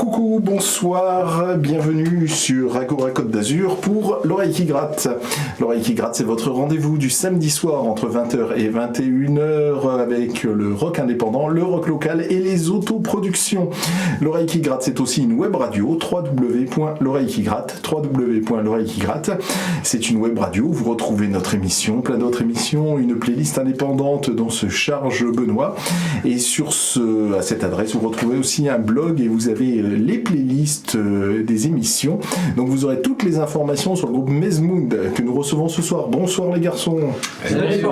Coucou, bonsoir, bienvenue sur Agora Côte d'Azur pour L'Oreille qui gratte. L'Oreille qui gratte, c'est votre rendez-vous du samedi soir entre 20h et 21h avec le rock indépendant, le rock local et les autoproductions. L'Oreille qui gratte, c'est aussi une web radio, www.l'oreille-qui-gratte. C'est une web radio où vous retrouvez notre émission, plein d'autres émissions, une playlist indépendante dont se charge Benoît. Et à cette adresse, vous retrouvez aussi un blog et vous avez les playlists des émissions. Donc vous aurez toutes les informations sur le groupe Mezmood que nous recevons ce soir. Bonsoir les garçons. Salut.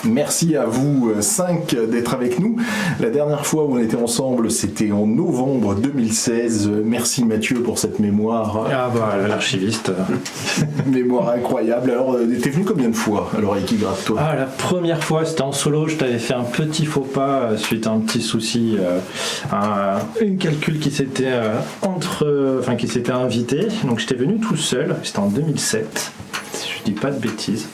Merci à vous 5 d'être avec nous. La dernière fois où on était ensemble, c'était en novembre 2016. Merci Mathieu pour cette mémoire. Ah bah l'archiviste. Mémoire incroyable. Alors t'es venu combien de fois à L'Oreille qui gratte, toi ? La première fois c'était en solo, je t'avais fait un petit faux pas suite à un petit souci, un calcul qui s'était qui s'était invité. Donc j'étais venu tout seul, c'était en 2007, si je dis pas de bêtises.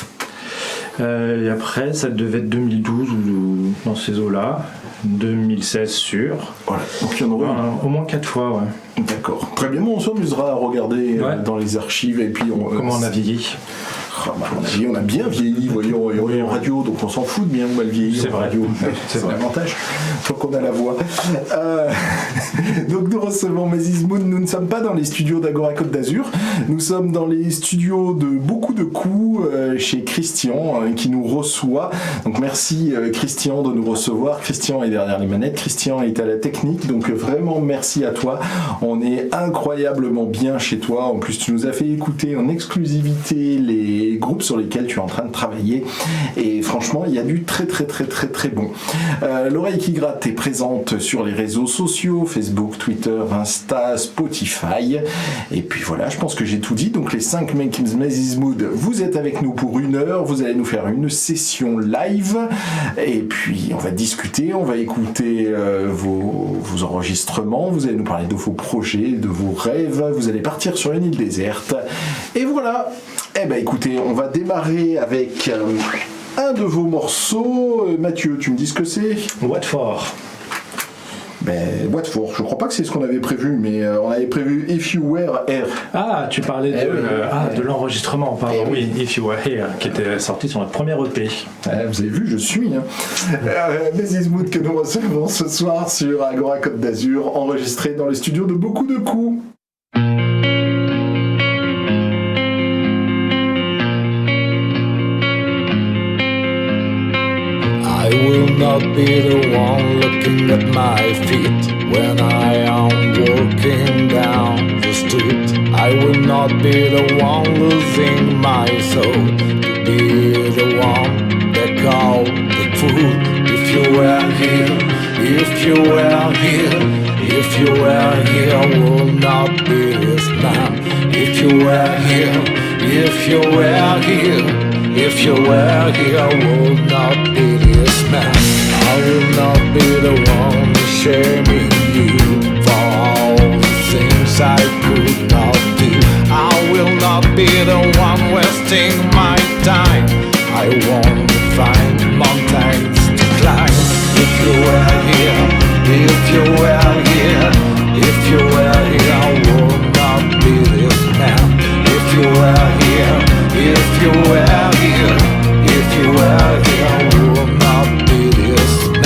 Et après, ça devait être 2012 ou dans ces eaux-là, 2016 sûr. Voilà, donc il y en aurait au moins 4 fois, ouais. D'accord. Très bien, on s'amusera à regarder dans les archives et puis comment on a vieilli. On a bien vieilli, voyons, et on est en radio, donc on s'en fout de bien ou mal vieillir. C'est vrai. Radio. C'est l'avantage, tant qu'on a la voix. Donc nous recevons Mezmood. Nous ne sommes pas dans les studios d'Agora Côte d'Azur, nous sommes dans les studios de Beaucoup de Coups chez Christian qui nous reçoit. Donc merci Christian de nous recevoir. Christian est derrière les manettes, Christian est à la technique, donc vraiment merci à toi. On est incroyablement bien chez toi. En plus tu nous as fait écouter en exclusivité les groupes sur lesquels tu es en train de travailler et franchement il y a du très bon. L'Oreille qui gratte est présente sur les réseaux sociaux, Facebook, Twitter, Insta, Spotify et puis voilà, je pense que j'ai tout dit. Donc les 5 mecs Mezmood, vous êtes avec nous pour 1 heure, vous allez nous faire une session live et puis on va discuter, on va écouter vos enregistrements, vous allez nous parler de vos projets, de vos rêves, vous allez partir sur une île déserte et voilà. Eh ben écoutez, on va démarrer avec un de vos morceaux. Mathieu, tu me dis ce que c'est ? What for ? What for ? Je crois pas que c'est ce qu'on avait prévu, mais on avait prévu If You Were Here. Ah, tu parlais de l'enregistrement, pardon. Oui, If You Were Here, qui était sorti sur notre première EP. Vous avez vu, je suis. Mezmood que nous recevons ce soir sur Agora Côte d'Azur, enregistré dans les studios de Beaucoup de Coups. I will not be the one looking at my feet when I am walking down the street. I will not be the one losing my soul to be the one they call the fool. If you were here, if you were here, if you were here, I will not be this man. If you were here, if you were here, if you were here, I will not be this man. I will not be the one shaming you for all the things I could not do. I will not be the one wasting my time. I won't find mountains to climb. If you were here, if you were here, if you were here, I will not be this man. If you were here, if you were here, if you were here, I will not be this man.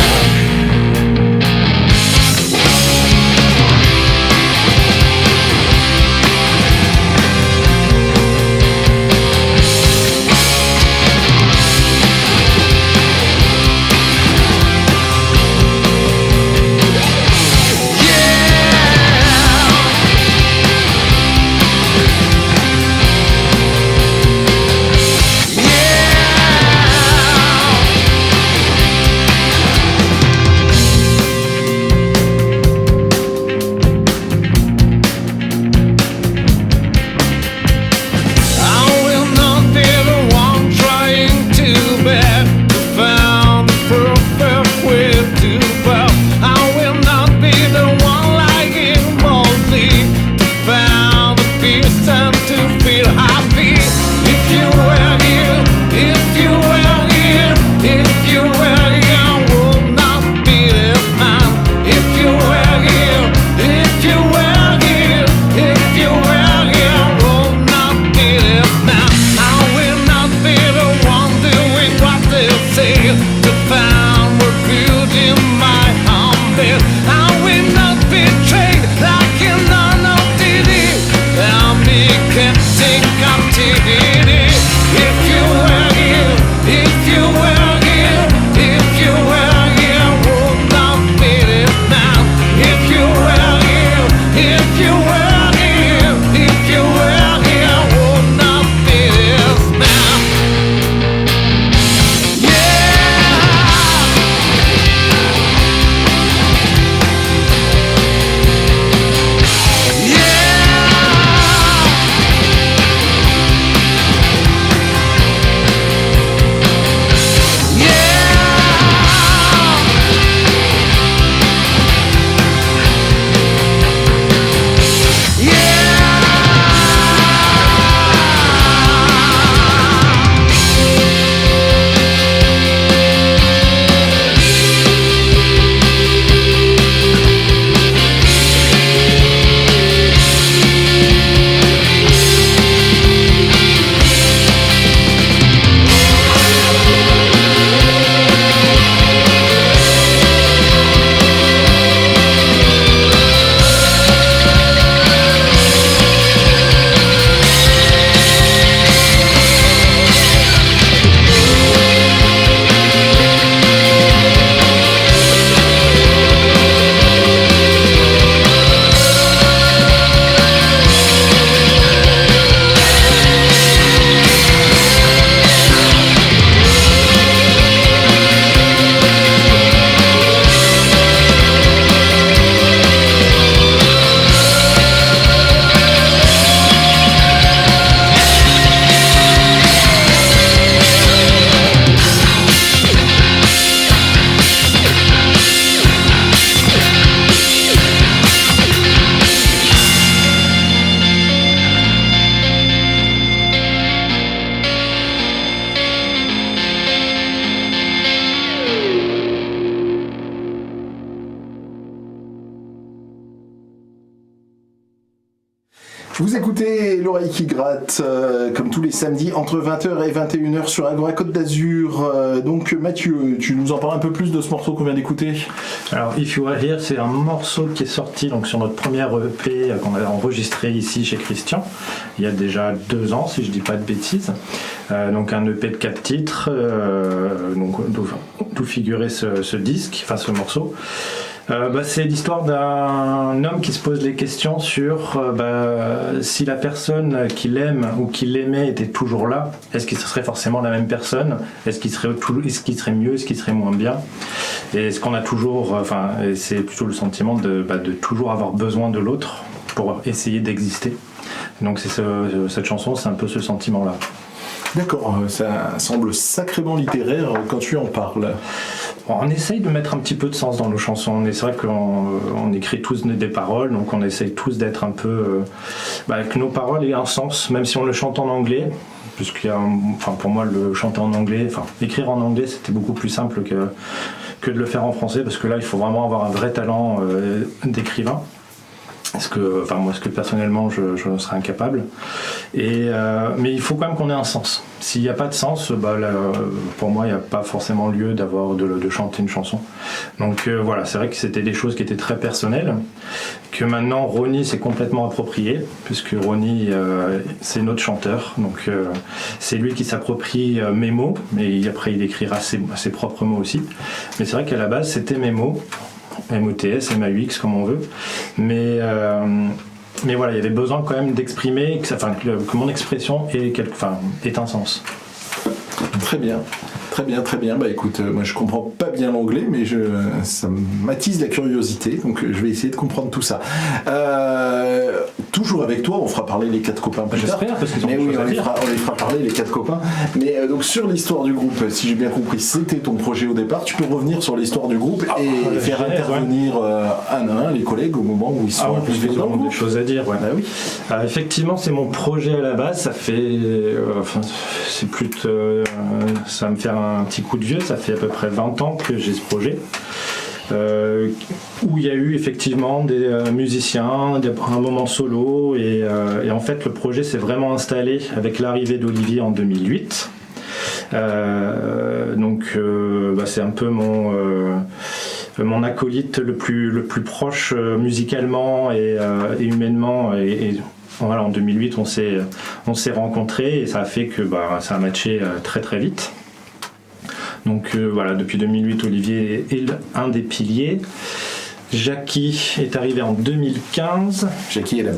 Vous écoutez l'oreille qui gratte, comme tous les samedis, entre 20h et 21h sur Agora Côte d'Azur. Donc Mathieu, tu nous en parles un peu plus de ce morceau qu'on vient d'écouter? Alors, If You Were Here, c'est un morceau qui est sorti donc, sur notre première EP qu'on avait enregistré ici chez Christian, il y a déjà 2 ans, si je dis pas de bêtises. Donc un EP de 4 titres, donc d'où figurait ce disque, enfin ce morceau. C'est l'histoire d'un homme qui se pose les questions sur si la personne qu'il aime ou qu'il aimait était toujours là, est-ce qu'il serait forcément la même personne? Est-ce qu'il serait mieux? Est-ce qu'il serait moins bien? Et est-ce qu'on a toujours, et c'est plutôt le sentiment de toujours avoir besoin de l'autre pour essayer d'exister. Donc cette chanson, c'est un peu ce sentiment-là. D'accord, ça semble sacrément littéraire quand tu en parles. On essaye de mettre un petit peu de sens dans nos chansons. C'est vrai qu'on écrit tous des paroles, donc on essaye tous d'être un peu... que nos paroles aient un sens, même si on le chante en anglais. Puisqu'il y a, pour moi, le chanter en anglais, écrire en anglais, c'était beaucoup plus simple que de le faire en français, parce que là, il faut vraiment avoir un vrai talent d'écrivain. Parce que personnellement je serais incapable. Mais il faut quand même qu'on ait un sens. S'il n'y a pas de sens, pour moi il n'y a pas forcément lieu de chanter une chanson. Donc voilà, c'est vrai que c'était des choses qui étaient très personnelles, que maintenant Ronnie s'est complètement approprié, puisque Ronnie c'est notre chanteur, donc c'est lui qui s'approprie mes mots, mais après il écrira ses propres mots aussi. Mais c'est vrai qu'à la base c'était mes mots. MOTS, MAUX, comme on veut. Mais voilà, il y avait besoin quand même d'exprimer que mon expression ait un sens. Très bien. Très bien. Écoute, moi je comprends pas bien l'anglais, mais ça m'attise la curiosité, donc je vais essayer de comprendre tout ça. Toujours avec toi, on fera parler les 4 copains plus tard. J'espère, parce qu'ils ont mais des oui, choses on à dire. les fera parler les 4 copains. Mais donc sur l'histoire du groupe, si j'ai bien compris, c'était ton projet au départ. Tu peux revenir sur l'histoire du groupe et faire intervenir un à un les collègues au moment où ils sont arrivés dans le groupe. Des choses à dire, ouais. Oui. Effectivement, c'est mon projet à la base. Ça fait, ça va me faire un petit coup de vieux. Ça fait à peu près 20 ans que j'ai ce projet. Où il y a eu effectivement des musiciens, un moment solo et en fait le projet s'est vraiment installé avec l'arrivée d'Olivier en 2008. C'est un peu mon acolyte le plus proche musicalement et humainement et voilà, en 2008 on s'est rencontrés et ça a fait que ça a matché très très vite. Donc depuis 2008, Olivier est un des piliers. Jackie est arrivé en 2015. Jackie à la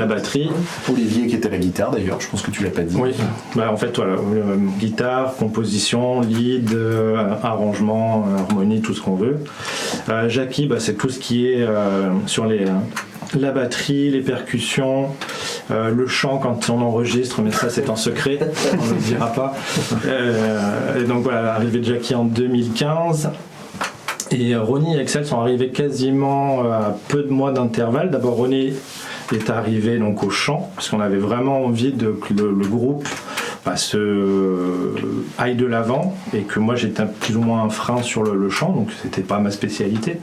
batterie. Olivier qui était à la guitare d'ailleurs, je pense que tu l'as pas dit. Oui, en fait voilà, guitare, composition, lead, arrangement, harmonie, tout ce qu'on veut. Jackie, c'est tout ce qui est sur la batterie, les percussions, le chant quand on enregistre, mais ça c'est un secret, on ne le dira pas. Et donc voilà, l'arrivée de Jackie en 2015. Et Ronnie et Axel sont arrivés quasiment à peu de mois d'intervalle. D'abord Ronnie est arrivé donc au chant, parce qu'on avait vraiment envie que le groupe aille de l'avant, et que moi j'étais plus ou moins un frein sur le chant, donc c'était pas ma spécialité.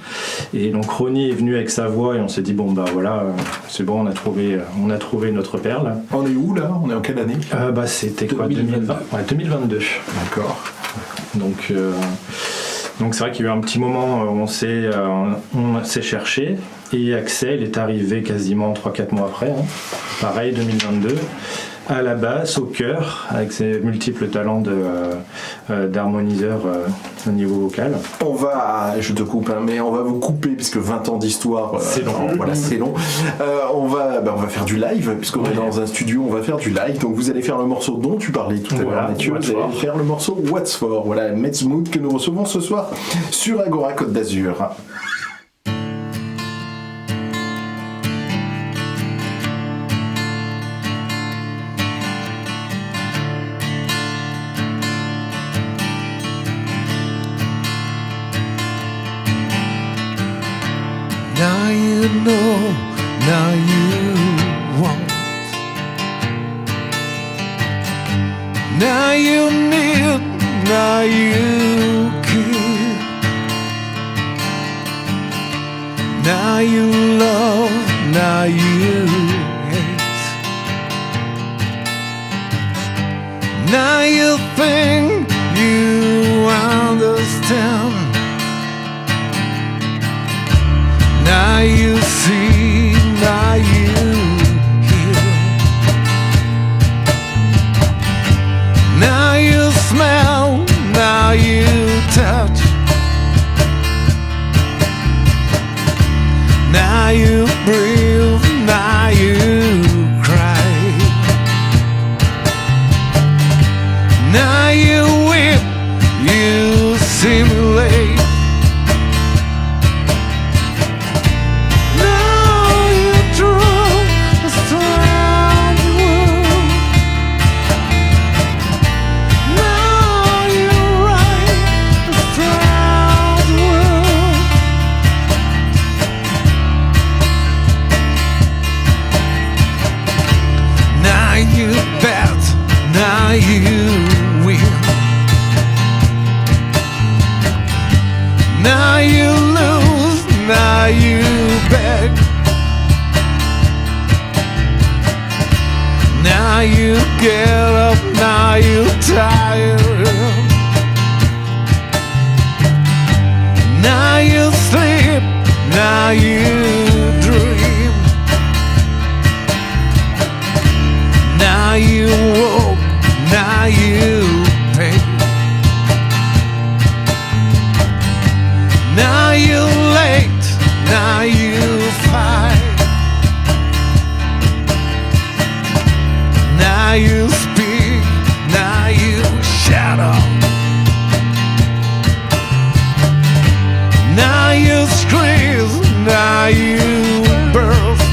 Et donc Ronnie est venu avec sa voix et on s'est dit c'est bon, on a trouvé notre perle. On est où là? On est en quelle année? C'était quoi, 2020 2022. D'accord. Donc c'est vrai qu'il y a eu un petit moment où on s'est cherché, et Axel est arrivé quasiment 3-4 mois après, pareil 2022, à la basse, au chœur, avec ses multiples talents d'harmoniseur au niveau vocal. Je te coupe, mais on va vous couper, puisque 20 ans d'histoire, c'est long. Voilà, c'est long. On va faire du live, puisqu'on est dans un studio, on va faire du live. Donc vous allez faire le morceau dont tu parlais tout à l'heure, Mathieu. Vous allez faire le morceau What's For. Voilà, Mets Mood que nous recevons ce soir sur Agora Côte d'Azur. Now you know, now you want. Now you need, now you care. Now you love, now you hate. get up, now you tired. Now you sleep, now you dream. Now you woke, now you pay. Now you late, now you fight. Now you speak, now you shadow. Now you squeeze, now you burst.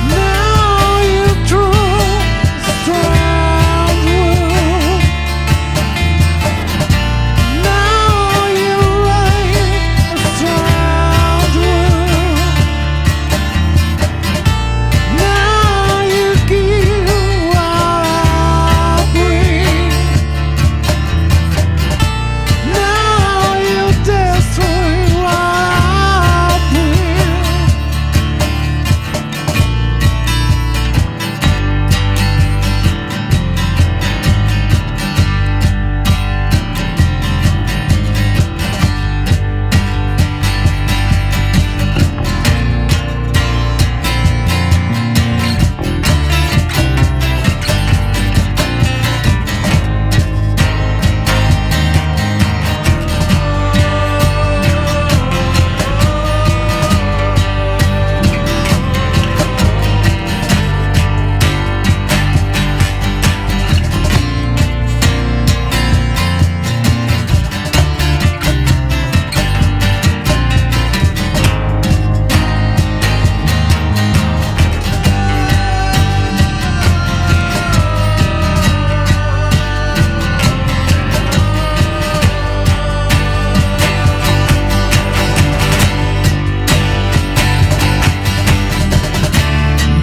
Now you draw strong will. Now you write a strong will. Now you give what I bring. Now you destroy what I bring.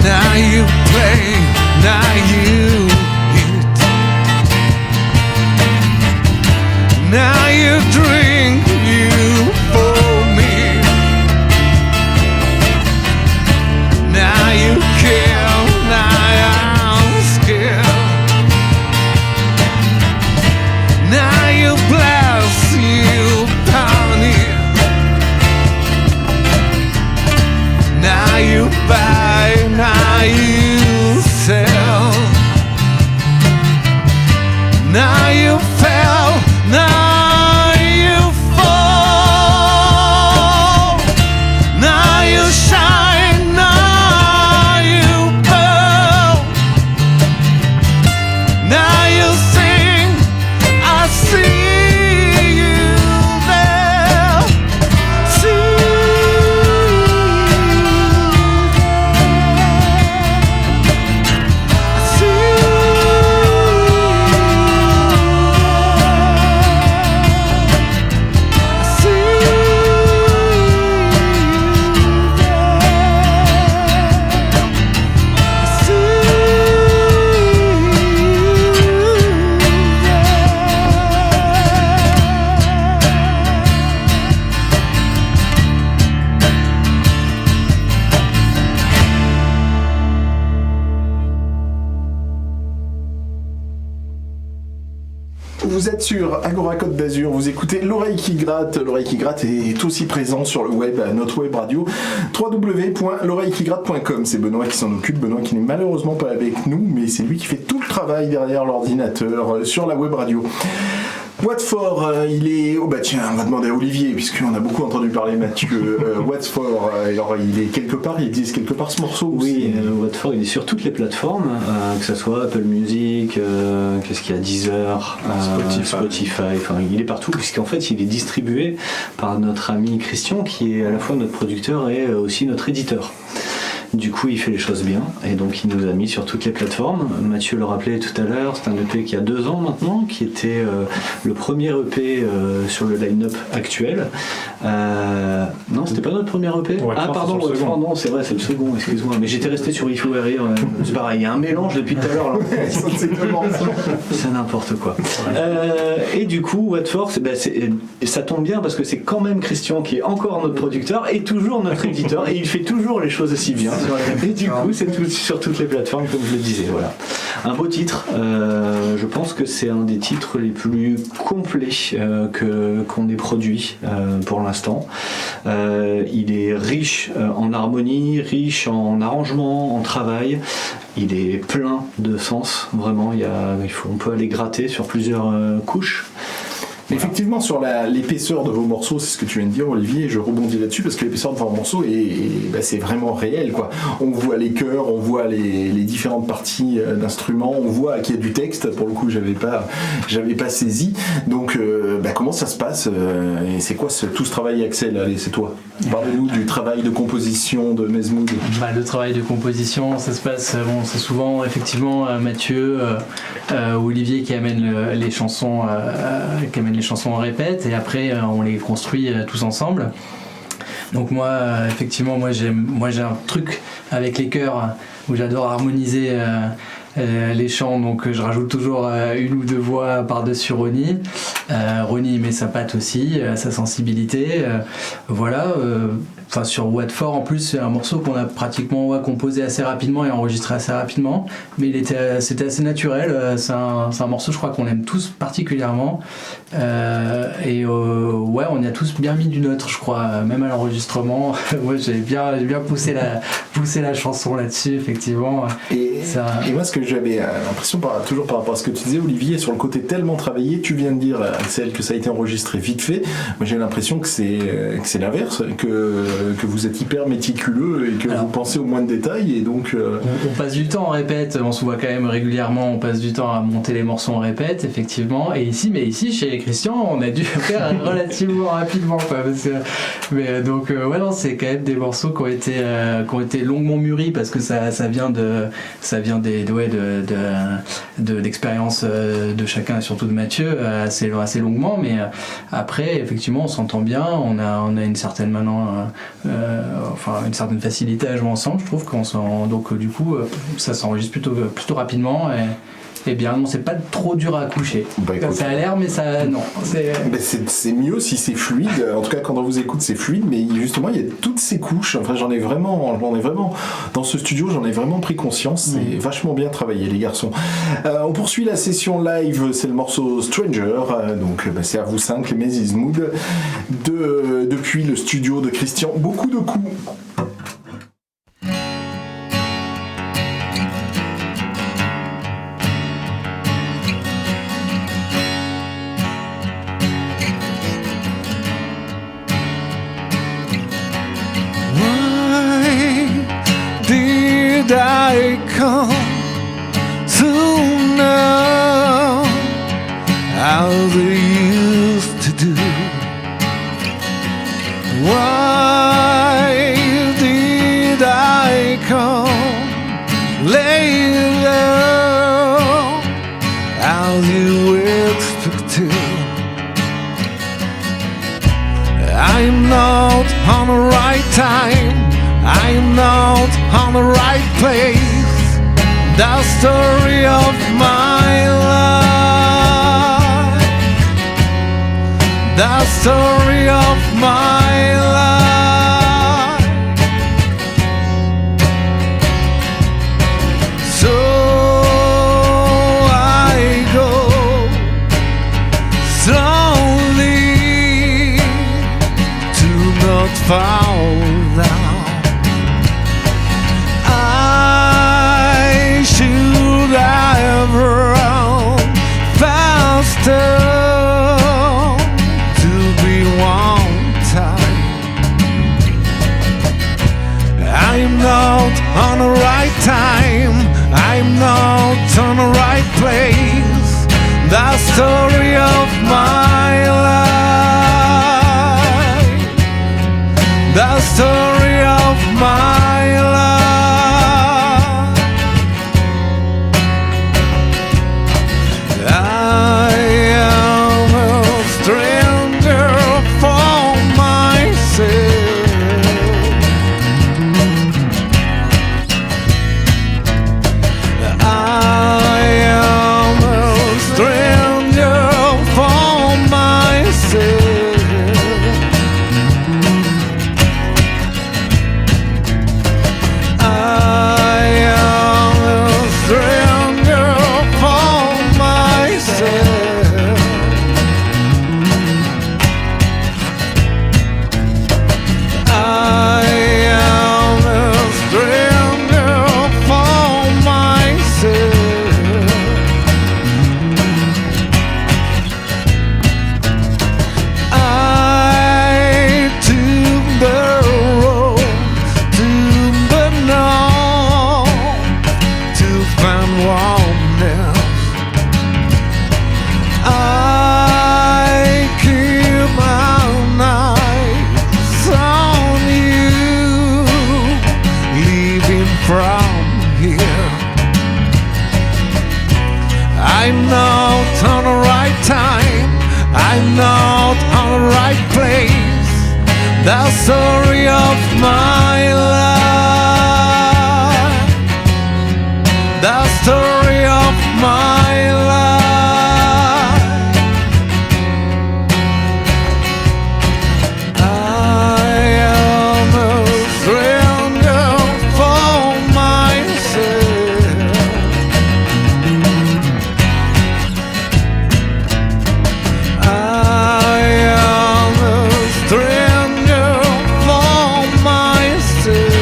Now you play, now you eat. Now you drink, you for me. Now you kill, now I'm scared. Now you bless, you pioneer. Now you buy, now you sell. Now you fell, now you fall. Now you shine, now you pearl. Now you sing, I see you there. See Vous êtes sur Agora Côte d'Azur, vous écoutez L'Oreille qui gratte. L'Oreille qui gratte est aussi présent sur le web, à notre web radio, www.l'oreillequigratte.com. C'est Benoît qui s'en occupe, Benoît qui n'est malheureusement pas avec nous, mais c'est lui qui fait tout le travail derrière l'ordinateur sur la web radio. What for, il est... Oh bah tiens, on va demander à Olivier, puisqu'on a beaucoup entendu parler Mathieu. What for, alors il est quelque part, il existe quelque part ce morceau aussi. Oui, What for, il est sur toutes les plateformes, que ce soit Apple Music, qu'est-ce qu'il y a, Deezer, Spotify, enfin il est partout, puisqu'en fait il est distribué par notre ami Christian, qui est à la fois notre producteur et aussi notre éditeur. Du coup, il fait les choses bien et donc il nous a mis sur toutes les plateformes. Mathieu le rappelait tout à l'heure, c'est un EP qui a 2 ans maintenant, qui était le premier EP sur le line-up actuel. Non, c'était pas notre premier EP. Watford, Pardon, c'est le second. non, c'est vrai, c'est le second, excuse-moi. Mais j'étais resté sur If You Were Here. C'est pareil, il y a un mélange depuis tout à l'heure. Là. C'est tellement ça. C'est n'importe quoi. Et du coup, Watford, ça tombe bien parce que c'est quand même Christian qui est encore notre producteur et toujours notre éditeur et il fait toujours les choses aussi bien. Et du coup, c'est sur toutes les plateformes, comme je le disais. Voilà. Un beau titre. Je pense que c'est un des titres les plus complets qu'on ait produit pour l'instant. Il est riche en harmonie, riche en arrangement, en travail. Il est plein de sens, vraiment. On peut aller gratter sur plusieurs couches. Effectivement, sur l'épaisseur de vos morceaux, c'est ce que tu viens de dire, Olivier, je rebondis là-dessus parce que l'épaisseur de vos morceaux, c'est vraiment réel, quoi. On voit les chœurs, on voit les différentes parties d'instruments, on voit qu'il y a du texte, pour le coup, j'avais pas saisi. Donc, comment ça se passe et c'est quoi tout ce travail, Axel? Allez, c'est toi. Parlez-nous du travail de composition de Mezmood. Le travail de composition, ça se passe, c'est souvent effectivement Mathieu ou Olivier qui amène les chansons en répète et après on les construit tous ensemble. Donc moi j'ai un truc avec les chœurs où j'adore harmoniser les chants, donc je rajoute toujours une ou deux voix par-dessus Ronnie. Ronnie met sa patte aussi, sa sensibilité. Sur Watford en plus c'est un morceau qu'on a pratiquement composé assez rapidement et enregistré assez rapidement, mais c'était assez naturel. C'est un morceau je crois qu'on aime tous particulièrement on y a tous bien mis du nôtre je crois, même à l'enregistrement. Moi j'ai bien poussé la chanson là-dessus effectivement. Et moi ce que j'avais l'impression toujours par rapport à ce que tu disais Olivier, sur le côté tellement travaillé, tu viens de dire Axel que ça a été enregistré vite fait. Moi j'ai l'impression que c'est l'inverse, que vous êtes hyper méticuleux et que vous pensez au moins de détails et donc on passe du temps en répète, on se voit quand même régulièrement, on passe du temps à monter les morceaux en répète effectivement, et ici chez Christian on a dû faire relativement rapidement quoi, c'est quand même des morceaux qui ont été longuement mûris parce que ça vient d'expérience de chacun et surtout de Mathieu assez longuement, mais après effectivement on s'entend bien, on a une certaine une certaine facilité à jouer ensemble, je trouve du coup ça s'enregistre plutôt rapidement et bien non, c'est pas trop dur à accoucher. Ça a l'air mais ça non, c'est mieux si c'est fluide, en tout cas quand on vous écoute c'est fluide, mais justement il y a toutes ces couches, j'en ai vraiment dans ce studio, j'en ai vraiment pris conscience. C'est vachement bien travaillé les garçons. On poursuit la session live, c'est le morceau Stranger, c'est à vous 5 les Mezmood depuis le studio de Christian. Beaucoup de coups. I come to know how they used to do. Why did I come later as you expected? I'm not on the right time, I'm not on the right place. The story of my life, the story of my life. So I go slowly to not fall down. On the right time, I'm not on the right place. The story of my life, the story of my life. I am a stranger for my the story of my life, the story of my life. I am a stranger for myself. I am a stranger for myself.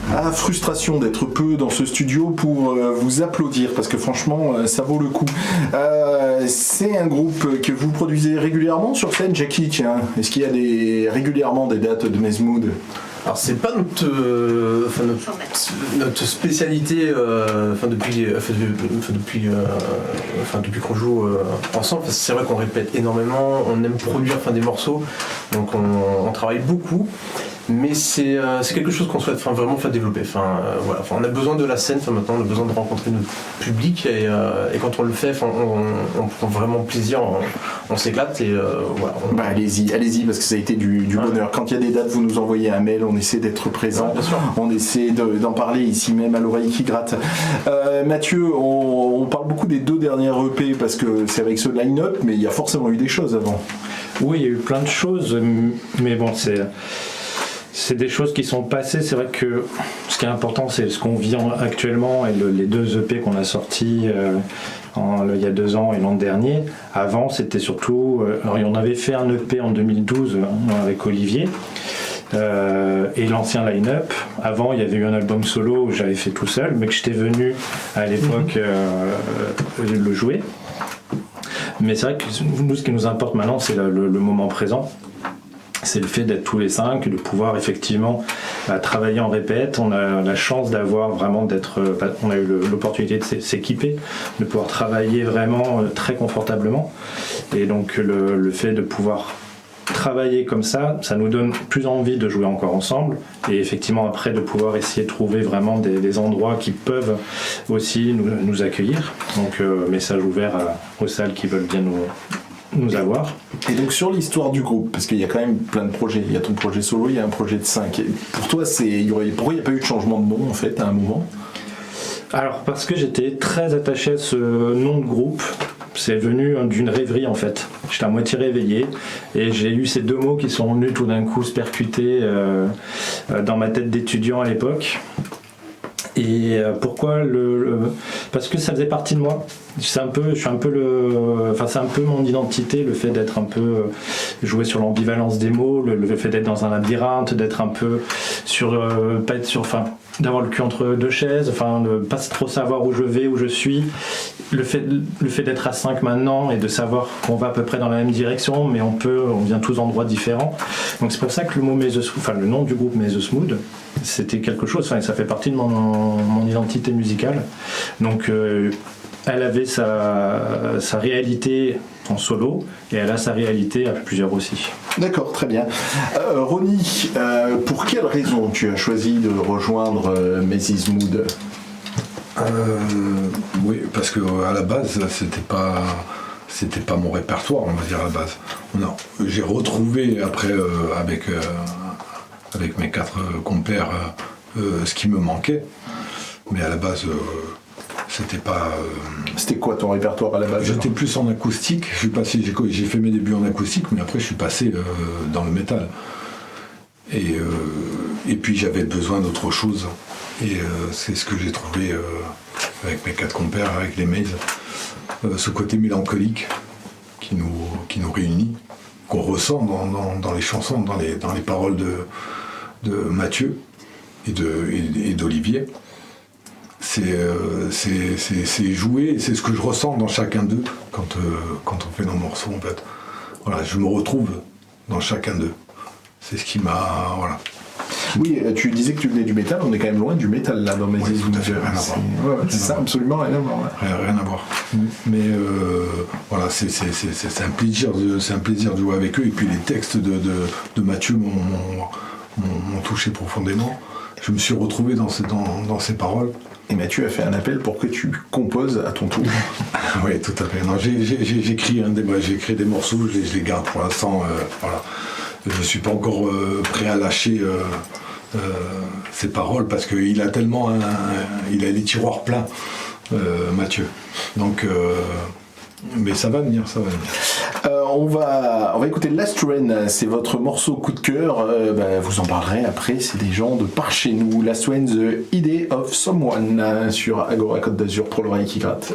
Ah, frustration d'être peu dans ce studio pour vous applaudir parce que franchement ça vaut le coup. C'est un groupe que vous produisez régulièrement sur scène, Jackie, tiens. Est-ce qu'il y a régulièrement des dates de Mezmood? Alors c'est pas notre spécialité depuis qu'on joue ensemble. C'est vrai qu'on répète énormément, on aime produire des morceaux, donc on travaille beaucoup. Mais c'est quelque chose qu'on souhaite vraiment faire développer. Voilà. On a besoin de la scène maintenant, on a besoin de rencontrer notre public et quand on le fait, on prend vraiment plaisir, on s'éclate et voilà. Allez-y parce que ça a été du bonheur. Quand il y a des dates, vous nous envoyez un mail, on essaie d'être présent, on essaie d'en parler ici même à l'oreille qui gratte. Mathieu, on parle beaucoup des 2 dernières EP parce que c'est avec ce line-up, mais il y a forcément eu des choses avant. Oui, il y a eu plein de choses, mais bon, c'est des choses qui sont passées. C'est vrai que ce qui est important, c'est ce qu'on vit actuellement et les 2 EP qu'on a sortis il y a 2 ans et l'an dernier. Avant, c'était surtout... on avait fait un EP en 2012 avec Olivier et l'ancien line-up. Avant, il y avait eu un album solo où j'avais fait tout seul, mais que j'étais venu à l'époque le jouer. Mais c'est vrai que nous, ce qui nous importe maintenant, c'est le moment présent. C'est le fait d'être tous les 5, de pouvoir effectivement travailler en répète. On a la chance d'avoir vraiment on a eu l'opportunité de s'équiper, de pouvoir travailler vraiment très confortablement. Et donc le fait de pouvoir travailler comme ça nous donne plus envie de jouer encore ensemble. Et effectivement après de pouvoir essayer de trouver vraiment des endroits qui peuvent aussi nous accueillir. Donc message ouvert aux salles qui veulent bien nous avoir. Et donc sur l'histoire du groupe, parce qu'il y a quand même plein de projets, il y a ton projet solo, il y a un projet de 5. Et pour toi, pourquoi il n'y a pas eu de changement de nom en fait à un moment? Alors parce que j'étais très attaché à ce nom de groupe. C'est venu d'une rêverie en fait. J'étais à moitié réveillé et j'ai eu ces 2 mots qui sont venus tout d'un coup se percuter dans ma tête d'étudiant à l'époque. Et pourquoi parce que ça faisait partie de moi. C'est un peu mon identité, le fait d'être un peu jouer sur l'ambivalence des mots, le fait d'être dans un labyrinthe, d'être un peu d'avoir le cul entre 2 chaises, de pas trop savoir où je vais, où je suis. Le fait d'être à 5 maintenant et de savoir qu'on va à peu près dans la même direction, mais on vient tous d'endroits différents. Donc c'est pour ça que le mot le nom du groupe Mezosmood, c'était quelque chose. Ça fait partie de mon identité musicale. Donc elle avait sa réalité en solo et elle a sa réalité à plusieurs aussi. D'accord, très bien. Ronnie, pour quelle raison tu as choisi de rejoindre Mezosmood? Oui, parce que à la base, c'était pas mon répertoire, on va dire à la base. J'ai retrouvé après avec mes 4 compères ce qui me manquait, mais à la base, C'était pas. C'était quoi ton répertoire à la base? J'étais plus en acoustique. J'ai fait mes débuts en acoustique, mais après je suis passé dans le métal. Et puis j'avais besoin d'autre chose. Et c'est ce que j'ai trouvé avec mes 4 compères, avec les Maze. Ce côté mélancolique qui nous réunit, qu'on ressent dans les chansons, dans les paroles de Mathieu et d'Olivier. C'est joué, et c'est ce que je ressens dans chacun d'eux quand on fait nos morceaux en fait. Voilà, je me retrouve dans chacun d'eux. C'est ce qui m'a... Voilà. Oui, tu disais que tu venais du métal, on est quand même loin du métal là dans mes Oui, tout à fait, rien à voir. C'est ça, absolument rien à voir. Rien à voir. Mais voilà, c'est un plaisir de jouer avec eux. Et puis les textes de Mathieu m'ont touché profondément. Je me suis retrouvé dans ses paroles. Et Mathieu a fait un appel pour que tu composes à ton tour. Oui, tout à fait. Non, j'ai écrit des morceaux, je les garde pour l'instant. Voilà. Je ne suis pas encore prêt à lâcher ses paroles parce qu'il a tellement il a les tiroirs pleins, Mathieu. Donc, mais ça va venir. On va écouter Last Rain, c'est votre morceau coup de cœur. Vous en parlerez après, c'est des gens de par chez nous. Last Rain, The Idea of Someone sur Agora Côte d'Azur pour l'oreille qui gratte.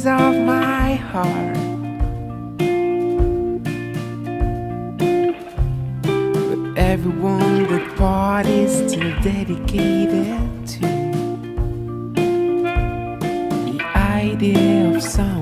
Of my heart, but everyone that part is still dedicated to the idea of someone.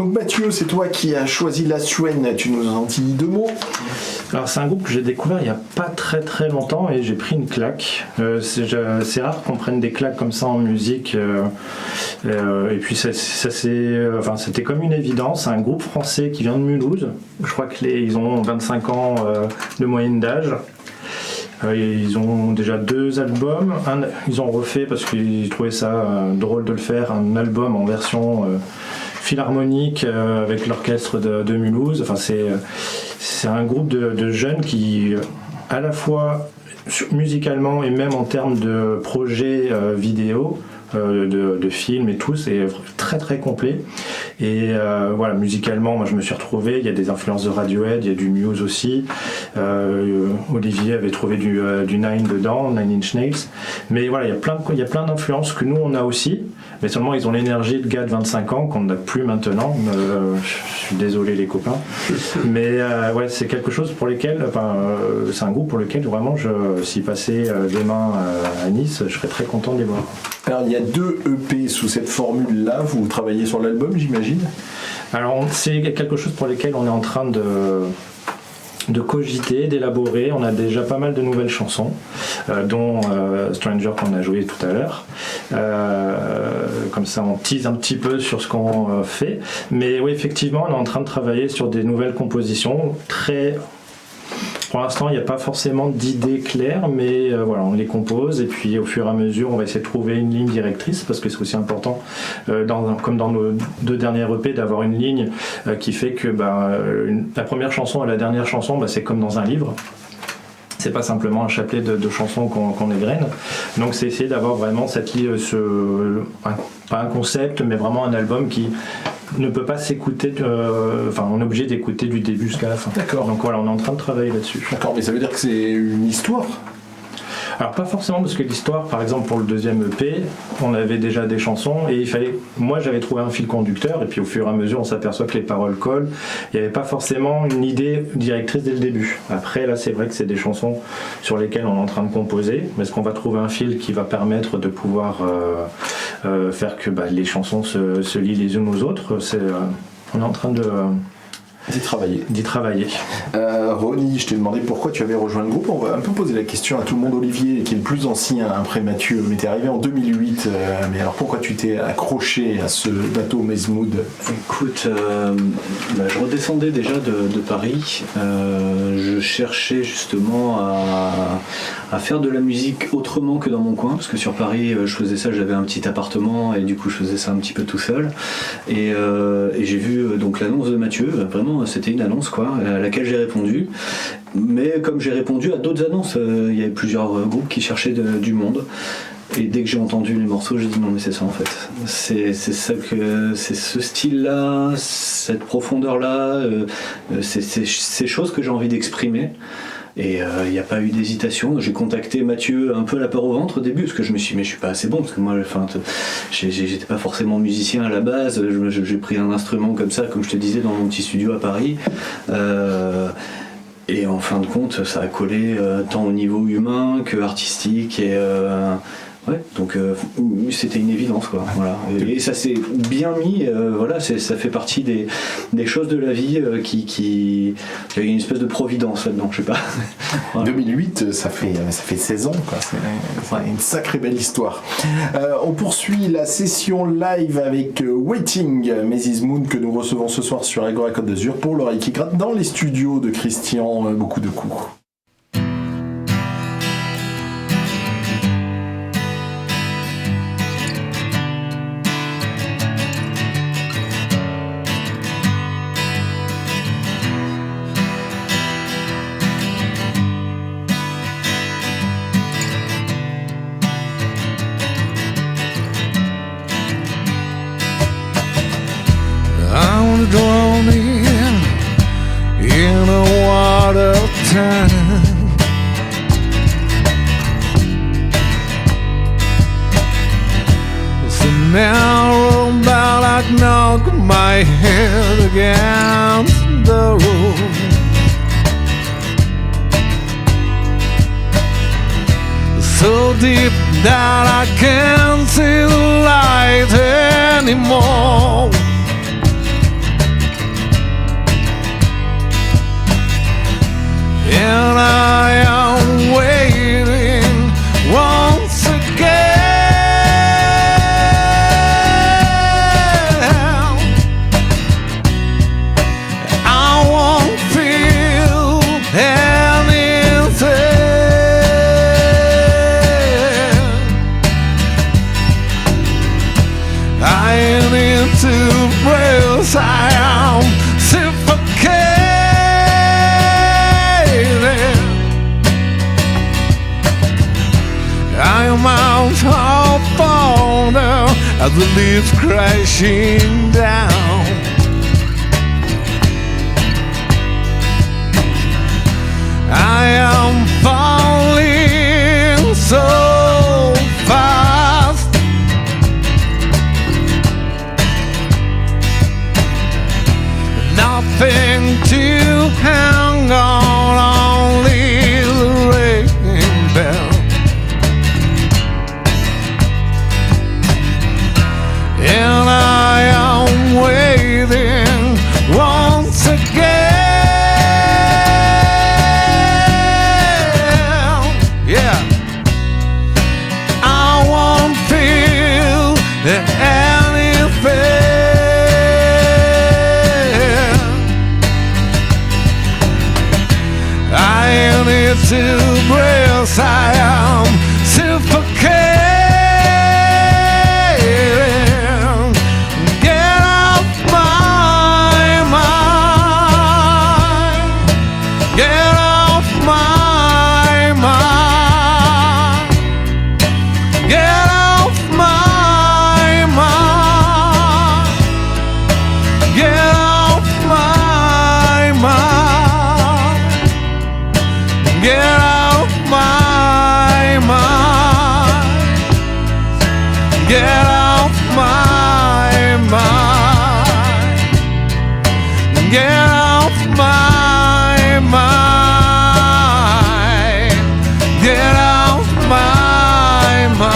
Donc Mathieu, c'est toi qui as choisi Last Train, tu nous en dis 2 mots. Alors c'est un groupe que j'ai découvert il n'y a pas très très longtemps et j'ai pris une claque. C'est rare qu'on prenne des claques comme ça en musique. Et puis c'était comme une évidence. C'est un groupe français qui vient de Mulhouse. Je crois qu'ils ont 25 ans de moyenne d'âge. Ils ont déjà 2 albums. Ils ont refait, parce qu'ils trouvaient ça drôle de le faire, un album en version philharmonique avec l'orchestre de Mulhouse. Enfin, c'est un groupe de jeunes qui, à la fois musicalement et même en termes de projets vidéo, de films et tout, c'est très très complet. Et voilà, musicalement, moi je me suis retrouvé, il y a des influences de Radiohead, il y a du Muse aussi. Olivier avait trouvé du Nine dedans, Nine Inch Nails. Mais voilà, il y a plein d'influences que nous on a aussi, mais seulement ils ont l'énergie de gars de 25 ans qu'on n'a plus maintenant. Je suis désolé les copains. Mais ouais, c'est quelque chose pour lesquels, c'est un groupe pour lequel vraiment, s'y passait demain à Nice, je serais très content de les voir. Alors il y a 2 EP sous cette formule-là, vous travaillez sur l'album j'imagine ? Alors c'est quelque chose pour lequel on est en train de cogiter, d'élaborer. On a déjà pas mal de nouvelles chansons, dont Stranger qu'on a joué tout à l'heure. Comme ça on tease un petit peu sur ce qu'on fait. Mais oui, effectivement, on est en train de travailler sur des nouvelles compositions très... Pour l'instant, il n'y a pas forcément d'idées claires, mais voilà, on les compose et puis au fur et à mesure, on va essayer de trouver une ligne directrice parce que c'est aussi important, comme dans nos 2 dernières EP, d'avoir une ligne qui fait que la première chanson et la dernière chanson, c'est comme dans un livre. C'est pas simplement un chapelet de chansons qu'on égrène. Donc c'est essayer d'avoir vraiment cette ligne, pas un concept, mais vraiment un album qui ne peut pas s'écouter, on est obligé d'écouter du début jusqu'à la fin. D'accord. Donc voilà, on est en train de travailler là-dessus. D'accord, mais ça veut dire que c'est une histoire ? Alors pas forcément, parce que l'histoire, par exemple pour le 2e EP, on avait déjà des chansons et moi j'avais trouvé un fil conducteur et puis au fur et à mesure on s'aperçoit que les paroles collent. Il n'y avait pas forcément une idée directrice dès le début. Après là c'est vrai que c'est des chansons sur lesquelles on est en train de composer, mais est-ce qu'on va trouver un fil qui va permettre de pouvoir faire que les chansons se lient les unes aux autres. On est en train d'y travailler. Ronnie, je t'ai demandé pourquoi tu avais rejoint le groupe. On va un peu poser la question à tout le monde. Olivier, qui est le plus ancien après Mathieu, mais t'es arrivé en 2008. Mais alors pourquoi tu t'es accroché à ce bateau Mezmoud ? Écoute, je redescendais déjà de Paris. Je cherchais justement à faire de la musique autrement que dans mon coin, parce que sur Paris, je faisais ça, j'avais un petit appartement et du coup je faisais ça un petit peu tout seul. Et j'ai vu donc l'annonce de Mathieu. Vraiment, c'était une annonce à laquelle j'ai répondu. Mais comme j'ai répondu à d'autres annonces, il y avait plusieurs groupes qui cherchaient du monde. Et dès que j'ai entendu les morceaux, j'ai dit non mais c'est ça en fait. C'est ce style-là, cette profondeur-là, c'est ces choses que j'ai envie d'exprimer. Et il n'y a pas eu d'hésitation. J'ai contacté Mathieu un peu la peur au ventre au début parce que je me suis dit mais je suis pas assez bon parce que moi j'étais pas forcément musicien à la base. J'ai pris un instrument comme ça, comme je te disais, dans mon petit studio à Paris. Et en fin de compte, ça a collé tant au niveau humain que artistique et ouais, donc c'était une évidence voilà. Et ça s'est bien mis, voilà, ça fait partie des choses de la vie qui il y a une espèce de providence là-dedans, je sais pas. Voilà. 2008, ça fait 16 ans, c'est une sacrée belle histoire. On poursuit la session live avec Waiting, Mrs. Moon, que nous recevons ce soir sur Agora Côte d'Azur pour l'oreille qui gratte dans les studios de Christian, beaucoup de coups. Drawn in a water tank, it's a narrow bow like knock my head against the roof. So deep that I can't see the light anymore. and I am waiting once again. I won't feel anything. I need to breathe. I am suffocating. I am out of order as the leaves crashing down. I am falling so fast. Nothing to hang on, only the ringing bell. And I am waiting once again. Yeah, I won't feel anything. I need to breathe. I am suffocating. Get off my mind. Get off my mind. Get off my mind. Get off my mind. Get off my mind. Get off my mind. Get off my mind. Get off my mind.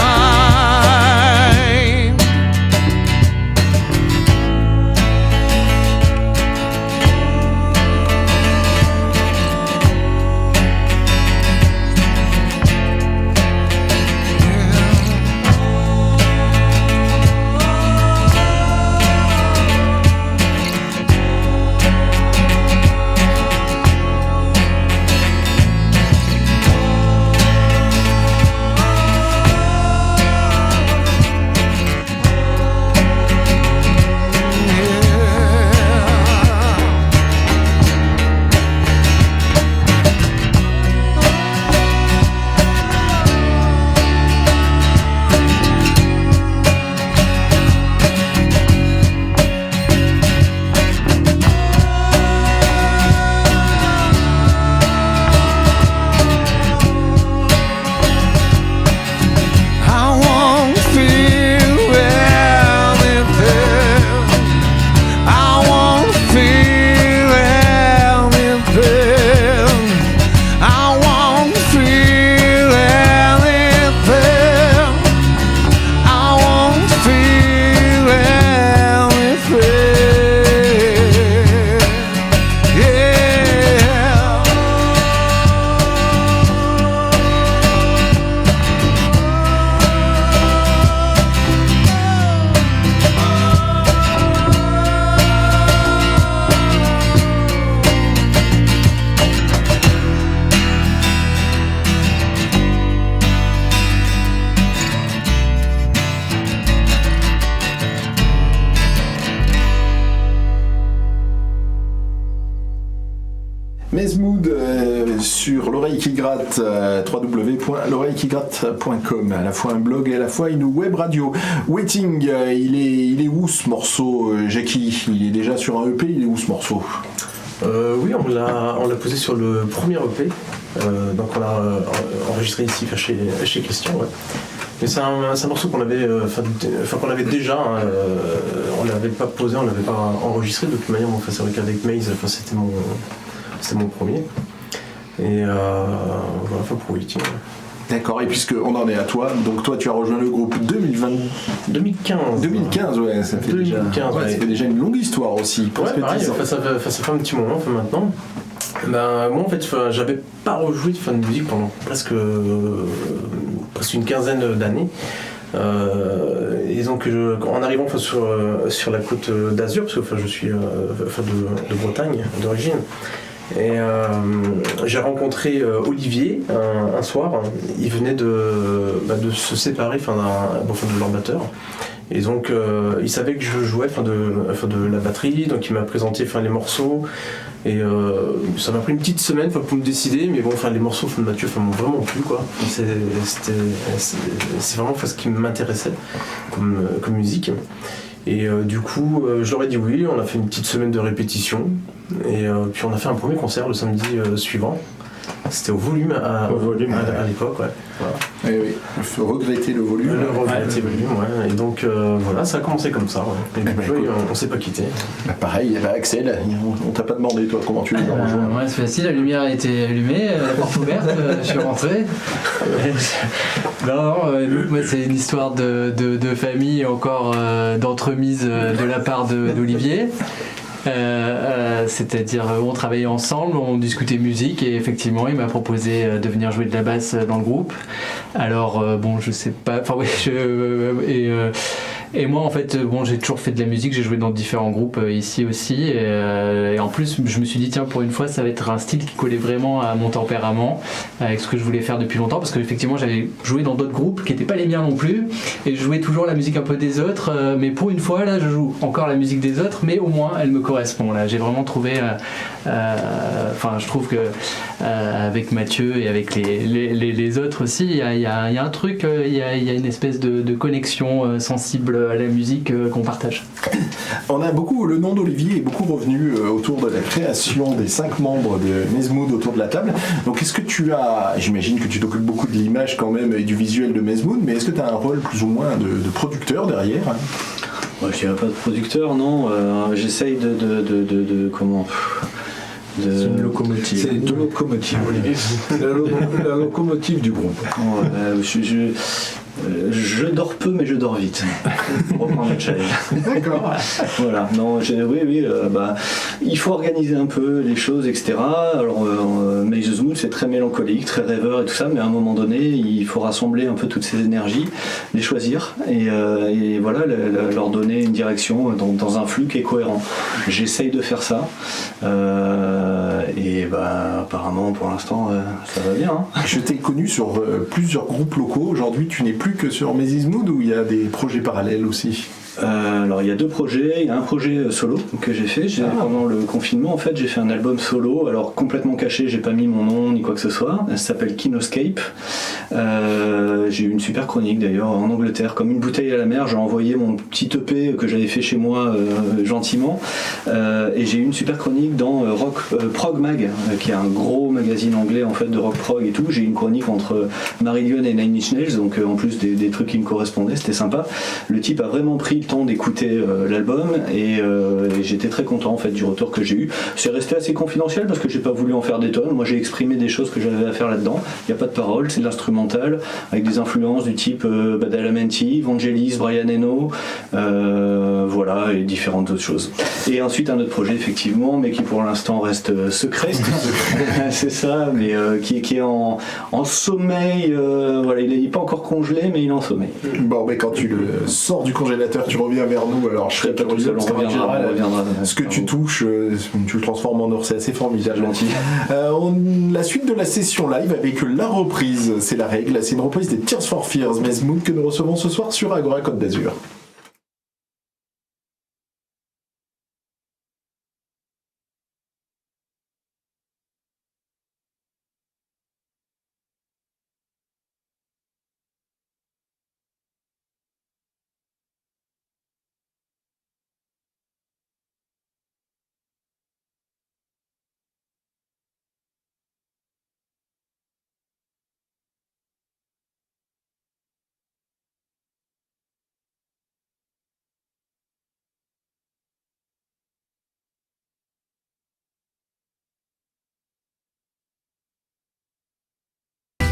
Mesmood sur l'oreille qui gratte, www.l'oreillequigratte.com, à la fois un blog et à la fois une web radio. Waiting, il est où ce morceau, Jackie? Il est déjà sur un EP, il est où ce morceau? Oui, on l'a posé sur le premier EP, donc on l'a enregistré ici chez Christian. Ouais. Mais c'est un morceau qu'on avait, qu'on avait déjà, on l'avait pas posé, on l'avait pas enregistré. De toute manière, mon face avec Maze, c'était mon premier. Et voilà, pour Waiting. D'accord, et puisqu'on en est à toi, donc toi tu as rejoint le groupe 2015, ouais, ça fait déjà une longue histoire aussi. Ouais, pareil, ça fait un petit moment maintenant. Ben, moi en fait, j'avais pas rejoué de musique pendant presque une quinzaine d'années. Et donc en arrivant sur la côte d'Azur, parce que je suis de Bretagne d'origine, et j'ai rencontré Olivier un soir. Il venait de se séparer de leur batteur. Et donc il savait que je jouais de la batterie, donc il m'a présenté les morceaux. Et ça m'a pris une petite semaine pour me décider, mais bon, les morceaux de Mathieu m'ont vraiment plu, quoi. C'est vraiment ce qui m'intéressait comme musique. Et du coup, je leur ai dit oui, on a fait une petite semaine de répétition, et puis on a fait un premier concert le samedi suivant. C'était au volume à l'époque, ouais. Voilà. Et oui, il faut regretter le volume. Le volume, ouais. Et donc voilà, ça a commencé comme ça, ouais. Et depuis, on s'est pas quitté. Pareil, Axel, on t'a pas demandé toi comment tu les as rejoints. Ouais, c'est facile, la lumière a été allumée, la porte ouverte, je suis rentré. Moi c'est une histoire de famille, encore d'entremise de la part d'Olivier. C'est-à-dire on travaillait ensemble, on discutait musique et effectivement il m'a proposé de venir jouer de la basse dans le groupe. Alors je sais pas, et moi en fait j'ai toujours fait de la musique, j'ai joué dans différents groupes ici aussi et en plus je me suis dit tiens, pour une fois ça va être un style qui collait vraiment à mon tempérament, avec ce que je voulais faire depuis longtemps, parce qu'effectivement j'avais joué dans d'autres groupes qui n'étaient pas les miens non plus et je jouais toujours la musique un peu des autres, mais pour une fois là je joue encore la musique des autres, mais au moins elle me correspond. Là j'ai vraiment trouvé je trouve que avec Mathieu et avec les autres aussi il y a un truc, il y a une espèce de connexion sensible à la musique qu'on partage. Le nom d'Olivier est beaucoup revenu autour de la création des 5 membres de Mezmood autour de la table. Donc est-ce que j'imagine que tu t'occupes beaucoup de l'image quand même et du visuel de Mezmood, mais est-ce que tu as un rôle plus ou moins de producteur derrière? Moi, je dirais pas de producteur, non. J'essaye c'est une locomotive. C'est une locomotive, Olivier. la locomotive du groupe. Je dors peu, mais je dors vite. Pour reprendre le challenge. D'accord. Voilà. Non, il faut organiser un peu les choses, etc. Alors, Maze Mood, c'est très mélancolique, très rêveur et tout ça, mais à un moment donné, il faut rassembler un peu toutes ces énergies, les choisir et voilà, leur donner une direction dans un flux qui est cohérent. J'essaye de faire ça. Apparemment, pour l'instant, ça va bien. Hein. Je t'ai connu sur plusieurs groupes locaux. Aujourd'hui, tu n'es plus que sur Mezmood ou il y a des projets parallèles aussi? Alors il y a 2 projets, il y a un projet solo que j'ai fait pendant le confinement. En fait j'ai fait un album solo, alors complètement caché, j'ai pas mis mon nom ni quoi que ce soit. Ça s'appelle Kinoscape. J'ai eu une super chronique d'ailleurs en Angleterre, comme une bouteille à la mer. J'ai envoyé mon petit EP que j'avais fait chez moi gentiment et j'ai eu une super chronique dans Prog Mag, qui est un gros magazine anglais en fait de rock prog et tout. J'ai eu une chronique entre Marillion et Nine Inch Nails, donc en plus des trucs qui me correspondaient, c'était sympa. Le type a vraiment pris le temps d'écouter l'album et j'étais très content en fait du retour que j'ai eu. C'est resté assez confidentiel parce que j'ai pas voulu en faire des tonnes. Moi j'ai exprimé des choses que j'avais à faire là-dedans. Il n'y a pas de paroles, c'est de l'instrumental avec des influences du type Badalamenti, Vangelis, Brian Eno, voilà, et différentes autres choses. Et ensuite un autre projet effectivement, mais qui pour l'instant reste secret. C'est ça, mais qui est en sommeil. Voilà, il n'est pas encore congelé, mais il est en sommeil. Bon, mais quand tu le sors du congélateur, tu reviens vers nous, alors je serais pas curieux, parce qu'en général, ce que tu touches, tu le transformes en or, c'est assez formidable. Gentil. La suite de la session live avec la reprise, c'est la règle, c'est une reprise des Tears for Fears, Mezmood, que nous recevons ce soir sur Agora Côte d'Azur.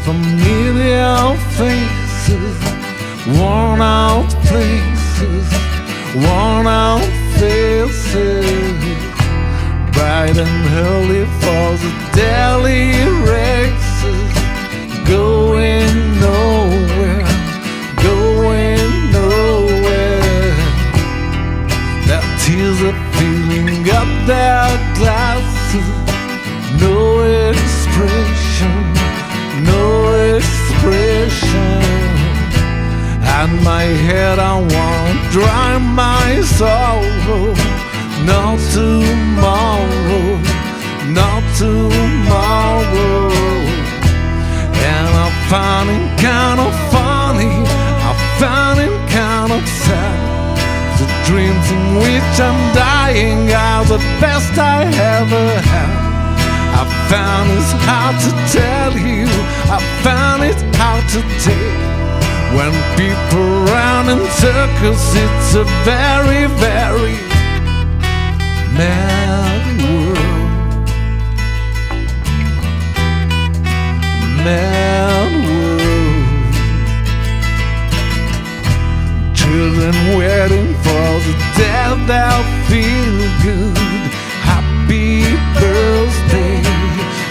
Familiar faces, worn out places, worn out faces, bright and early falls daily races, going nowhere, going nowhere. Their tears are filling up their glasses, no expression, no expression. And my head I won't dry my sorrow, not tomorrow, not tomorrow. And I found it kind of funny, I found it kind of sad. The dreams in which I'm dying are the best I ever had. I found it's hard to tell you, I found it hard to take. When people run in circles, it's a very, very mad world. Mad world. Children waiting for the day they'll feel good. Happy birthday,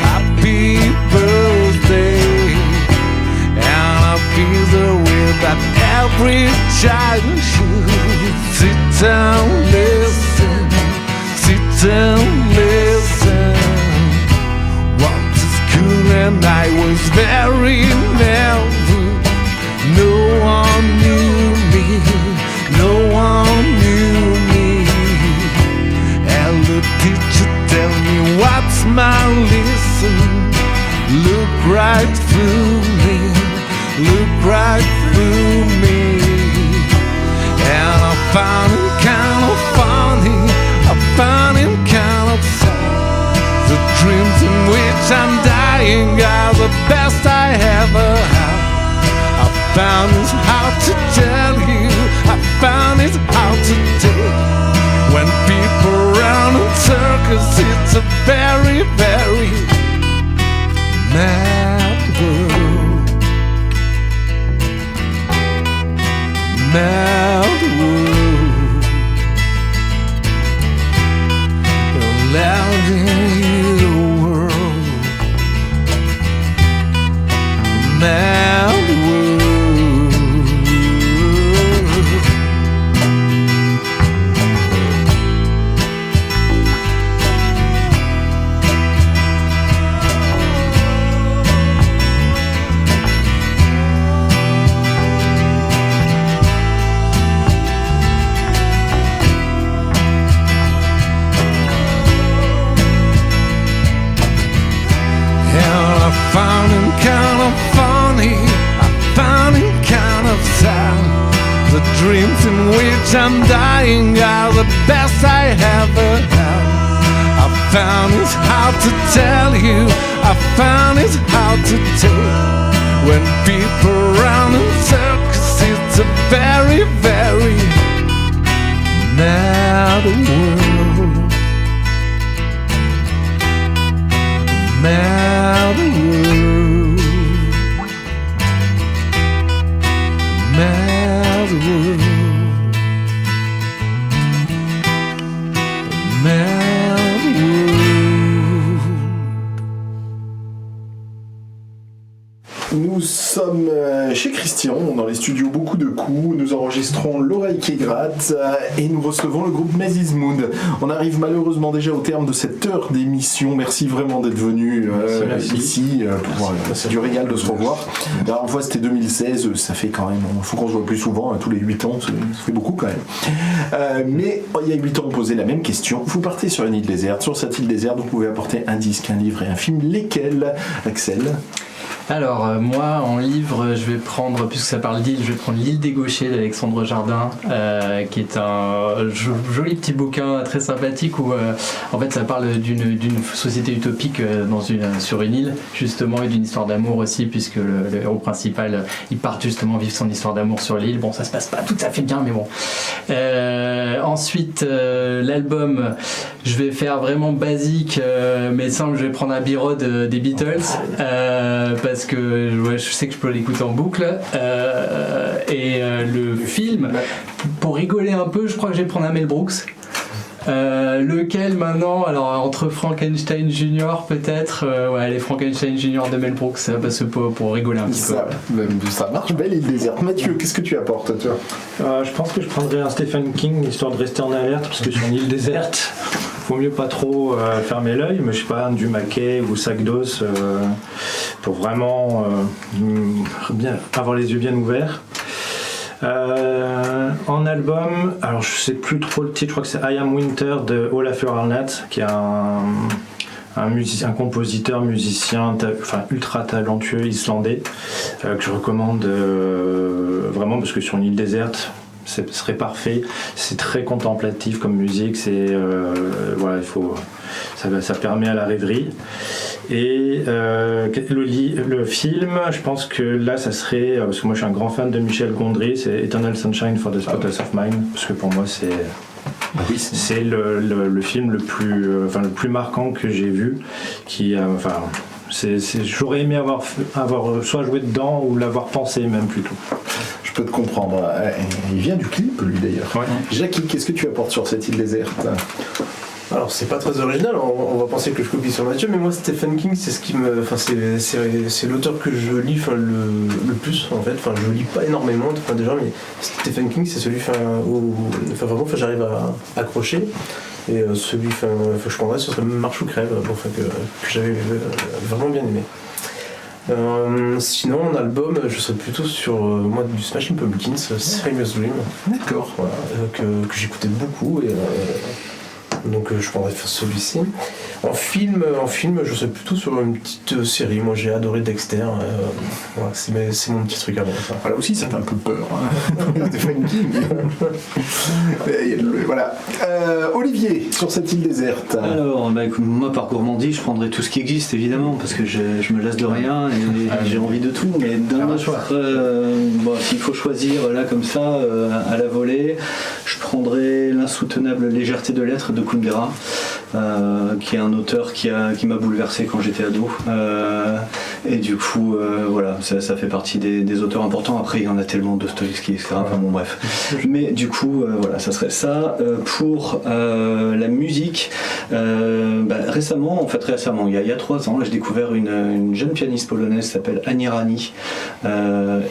happy birthday. And I feel the way that every child should sit and listen, sit and listen. Went to school and I was very nervous. No one knew me, no one knew me. And the teacher tell me what's my lesson. Look right through me, look right through me. And I found it kind of funny, I found it kind of sad. The dreams in which I'm dying are the best I ever had. I found it hard to tell you, I found it hard to take. When people run in circles, it's a very, very mad world. Mad world. Allowed in the world. Mad world. I found him kind of funny, I found him kind of sad. The dreams in which I'm dying are the best I ever had. I found it's hard to tell you, I found it's hard to take. When people run in circles, it's a very, very mad world. Mad world. Mad world. Mad world. Nous sommes chez Christian, dans les studios Beaucoup de coups. Nous enregistrons L'oreille qui gratte et nous recevons le groupe Mrs. Moon. On arrive malheureusement déjà au terme de cette heure d'émission. Merci vraiment d'être venu ici. C'est du régal de se revoir. La dernière fois c'était 2016, ça fait quand même. Il faut qu'on se voit plus souvent, tous les 8 ans, ça fait beaucoup quand même. Mais il y a 8 ans on posait la même question. Vous partez sur une île déserte. Sur cette île déserte, vous pouvez apporter un disque, un livre et un film. Lesquels, Axel ? Alors moi en livre je vais prendre, puisque ça parle d'île, je vais prendre L'île des Gauchers d'Alexandre Jardin, qui est un joli petit bouquin très sympathique où en fait ça parle d'une société utopique sur une île justement, et d'une histoire d'amour aussi, puisque le héros principal il part justement vivre son histoire d'amour sur l'île. Bon, ça se passe pas tout à fait bien mais bon. Ensuite l'album, je vais faire vraiment basique mais simple, je vais prendre Abbey Road des Beatles parce que je sais que je peux l'écouter en boucle. Et le film, pour rigoler un peu, je crois que je vais prendre un Mel Brooks. Lequel maintenant? Alors entre Frankenstein Junior peut-être, les Frankenstein Junior de Mel Brooks, ça passe pour rigoler un petit peu. Ça marche, belle île déserte. Mathieu, qu'est-ce que tu apportes, toi? Je pense que je prendrais un Stephen King, histoire de rester en alerte, parce que sur une île déserte, faut mieux pas trop fermer l'œil, mais je sais pas, du Mackay ou Sagdos, pour vraiment bien avoir les yeux bien ouverts. En album, alors je sais plus trop le titre, je crois que c'est I Am Winter de Olafur Arnat, qui est un compositeur, musicien, ultra talentueux islandais, que je recommande vraiment, parce que sur une île déserte, ce serait parfait. C'est très contemplatif comme musique, ça permet à la rêverie. Et le film, je pense que là ça serait, parce que moi je suis un grand fan de Michel Gondry, c'est Eternal Sunshine for the Spotless of Mind, parce que pour moi c'est le film le plus marquant que j'ai vu, j'aurais aimé avoir soit joué dedans ou l'avoir pensé même plutôt. Je peux te comprendre. Il vient du clip, lui d'ailleurs. Ouais. Jackie, qu'est-ce que tu apportes sur cette île déserte? Alors c'est pas très original, on va penser que je copie sur Mathieu, mais moi Stephen King c'est ce qui me, c'est l'auteur que je lis le plus en fait. Je lis pas énormément déjà, mais Stephen King c'est celui vraiment j'arrive à accrocher. Et celui que je prendrais, ce serait Marche ou crève, que j'avais vraiment bien aimé. Sinon en album, je serais plutôt sur moi du Smashing Pumpkins, Famous Dream. D'accord. Voilà, que j'écoutais beaucoup et donc je prendrais celui-ci. En film, je serais plutôt sur une petite série. Moi j'ai adoré Dexter. C'est mon petit truc à moi. Voilà aussi ça fait un peu peur. Stephen King. Voilà. Olivier, sur cette île déserte. Alors, moi par gourmandise, je prendrais tout ce qui existe évidemment, parce que je me lasse de rien et j'ai envie de tout. Mais d'un autre, s'il faut choisir là comme ça, à la volée, je prendrais L'insoutenable légèreté de l'être de Kundera, qui est un auteur qui m'a bouleversé quand j'étais ado. Et du coup, ça fait partie des auteurs importants. Après, il y en a tellement, Dostoïevski, etc. Bref. Mais du coup, ça serait ça. Pour la musique, récemment, il y a 3 ans, j'ai découvert une jeune pianiste polonaise qui s'appelle Ani Rani.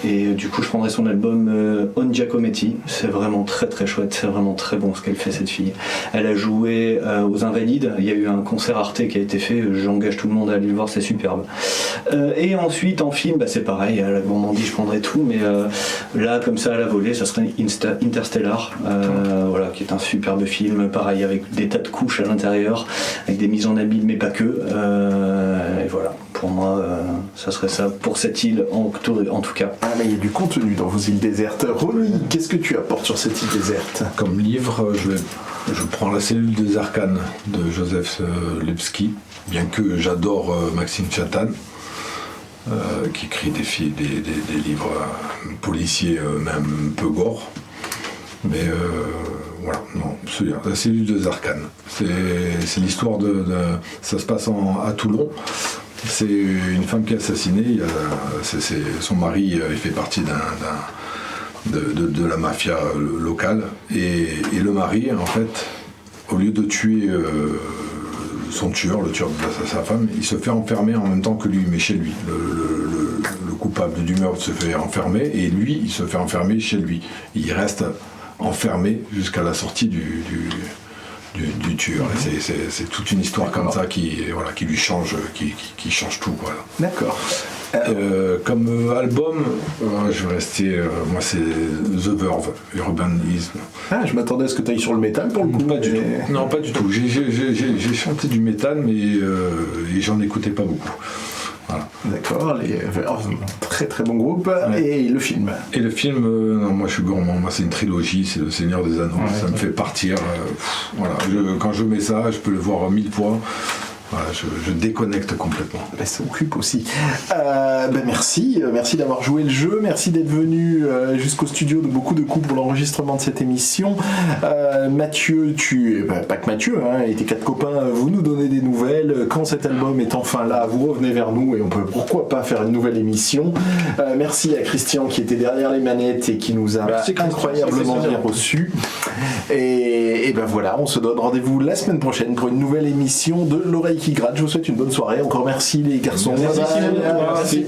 Et du coup, je prendrais son album On Giacometti. C'est vraiment très très chouette, c'est vraiment très bon ce qu'elle fait, cette fille. Elle a joué aux Invalides, il y a eu un concert Arte qui a été fait, j'engage tout le monde à aller le voir, c'est superbe. Et ensuite en film, c'est pareil, à la gourmandise je prendrais tout, mais là comme ça à la volée, ça serait Interstellar, qui est un superbe film, pareil avec des tas de couches à l'intérieur, avec des mises en abîme mais pas que, et voilà, pour moi ça serait ça pour cette île en tout cas. Ah mais il y a du contenu dans vos îles désertes. Ronny, qu'est-ce que tu apportes sur cette île déserte? Comme livre, je prends La cellule des arcanes de Joseph Lipski, bien que j'adore Maxime Chatan, qui écrit des livres policiers, même un peu gore. Mais celui-là, La cellule des arcanes. C'est l'histoire ça se passe à Toulon. C'est une femme qui est assassinée. Son mari il fait partie de la mafia locale. Et le mari, en fait, au lieu de tuer son tueur, le tueur de sa femme, il se fait enfermer en même temps que lui, mais chez lui. Le coupable du meurtre se fait enfermer et lui, il se fait enfermer chez lui. Il reste enfermé jusqu'à la sortie du tueur. C'est toute une histoire comme ça qui lui change, qui change tout. Voilà. D'accord. Comme album, je vais rester. Moi, c'est The Verve, Urbanisme. Ah, je m'attendais à ce que tu ailles sur le métal pour le coup. Pas du tout. Non, pas du tout. J'ai chanté du métal, mais j'en écoutais pas beaucoup. Voilà. D'accord, les Verve, très très bon groupe. Ouais. Et le film? Et le film, non, moi je suis gourmand. Moi, c'est une trilogie, c'est Le Seigneur des Anneaux. Ça me fait partir. Quand je mets ça, je peux le voir 1000 fois. Voilà, je déconnecte complètement. Ça occupe aussi. Merci d'avoir joué le jeu, merci d'être venu jusqu'au studio de Beaucoup de coups pour l'enregistrement de cette émission. Mathieu, pas que Mathieu, et tes 4 copains, vous nous donnez des nouvelles. Quand cet album est enfin là, vous revenez vers nous et on peut pourquoi pas faire une nouvelle émission. Merci à Christian qui était derrière les manettes et qui nous a incroyablement bien reçus. Et voilà, on se donne rendez-vous la semaine prochaine pour une nouvelle émission de L'Oreille qui gratte. Je vous souhaite une bonne soirée. Encore merci les garçons. Merci.